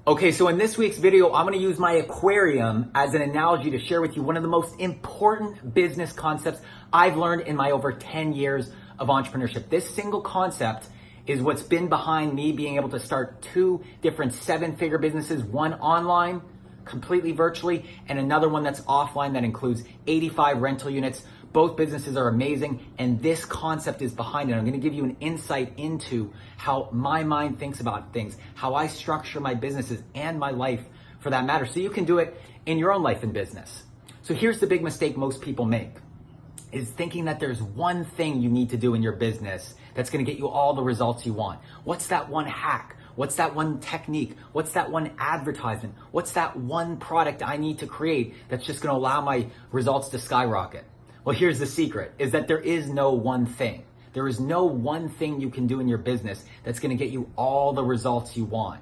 Okay, so in this week's video, I'm gonna use my aquarium as an analogy to share with you one of the most important business concepts I've learned in my over 10 years of entrepreneurship. This single concept is what's been behind me being able to start two different seven-figure businesses, one online, completely virtually, and another one that's offline that includes 85 rental units. Both businesses are amazing, and this concept is behind it. I'm gonna give you an insight into how my mind thinks about things, how I structure my businesses and my life for that matter, so you can do it in your own life and business. So here's the big mistake most people make, is thinking that there's one thing you need to do in your business that's gonna get you all the results you want. What's that one hack? What's that one technique? What's that one advertisement? What's that one product I need to create that's just gonna allow my results to skyrocket? Well, here's the secret, is that there is no one thing. There is no one thing you can do in your business that's gonna get you all the results you want.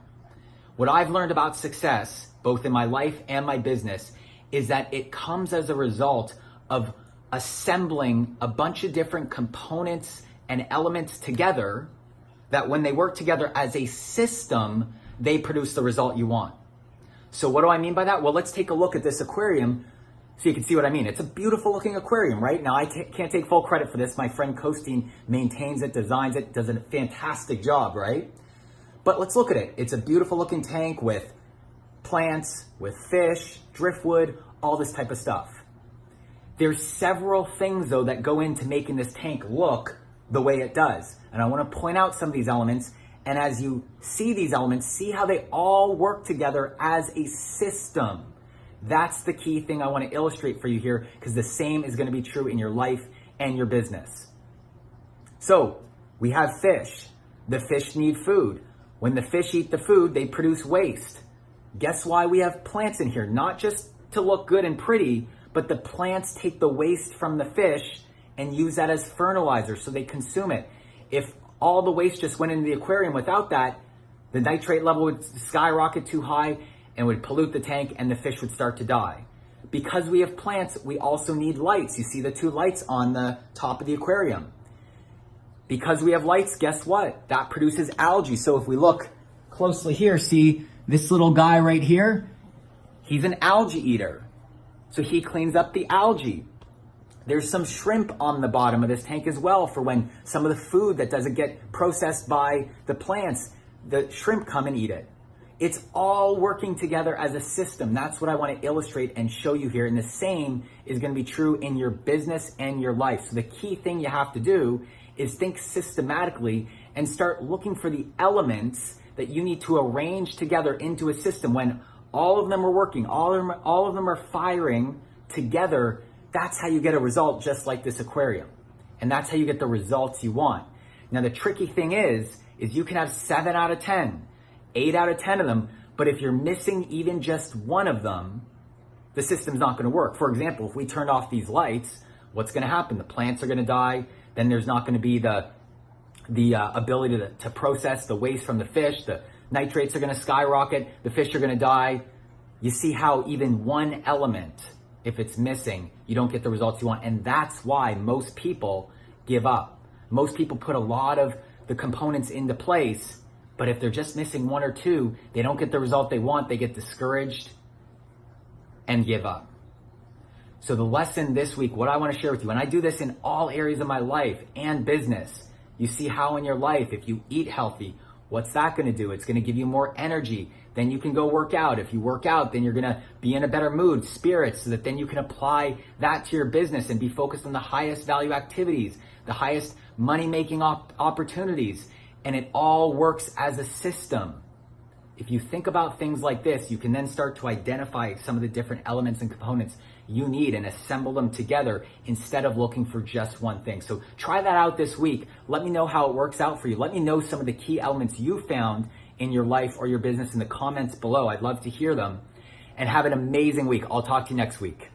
What I've learned about success, both in my life and my business, is that it comes as a result of assembling a bunch of different components and elements together that when they work together as a system, they produce the result you want. So what do I mean by that? Well, let's take a look at this aquarium so you can see what I mean. It's a beautiful looking aquarium, right? Now, I can't take full credit for this. My friend Costin maintains it, designs it, does a fantastic job, right? But let's look at it. It's a beautiful looking tank with plants, with fish, driftwood, all this type of stuff. There's several things though that go into making this tank look the way it does. And I want to point out some of these elements. And as you see these elements, see how they all work together as a system. That's the key thing I want to illustrate for you here, because the same is going to be true in your life and your business. So we have fish. The fish need food. When the fish eat the food, they produce waste. Guess why we have plants in here? Not just to look good and pretty, but the plants take the waste from the fish and use that as fertilizer, so they consume it. If all the waste just went into the aquarium without that, the nitrate level would skyrocket too high and would pollute the tank, and the fish would start to die. Because we have plants, we also need lights. You see the two lights on the top of the aquarium. Because we have lights, guess what? That produces algae. So if we look closely here, see this little guy right here? He's an algae eater. So he cleans up the algae. There's some shrimp on the bottom of this tank as well for when some of the food that doesn't get processed by the plants, the shrimp come and eat it. It's all working together as a system. That's what I want to illustrate and show you here. And the same is going to be true in your business and your life. So the key thing you have to do is think systematically and start looking for the elements that you need to arrange together into a system. When all of them are working, all of them are firing together, that's how you get a result just like this aquarium. And that's how you get the results you want. Now, the tricky thing is you can have 7 out of 10. 8 out of 10 of them, but if you're missing even just one of them, the system's not going to work. For example, if we turned off these lights, what's going to happen? The plants are going to die. Then there's not going to be the ability to process the waste from the fish. The nitrates are going to skyrocket. The fish are going to die. You see how even one element, if it's missing, you don't get the results you want. And that's why most people give up. Most people put a lot of the components into place, but if they're just missing one or two, they don't get the result they want, they get discouraged and give up. So the lesson this week, what I want to share with you, and I do this in all areas of my life and business, you see how in your life, if you eat healthy, what's that going to do? It's going to give you more energy. Then you can go work out. If you work out, then you're going to be in a better mood, spirits, so that then you can apply that to your business and be focused on the highest value activities, the highest money-making opportunities. And it all works as a system. If you think about things like this, you can then start to identify some of the different elements and components you need and assemble them together instead of looking for just one thing. So try that out this week. Let me know how it works out for you. Let me know some of the key elements you found in your life or your business in the comments below. I'd love to hear them. And have an amazing week. I'll talk to you next week.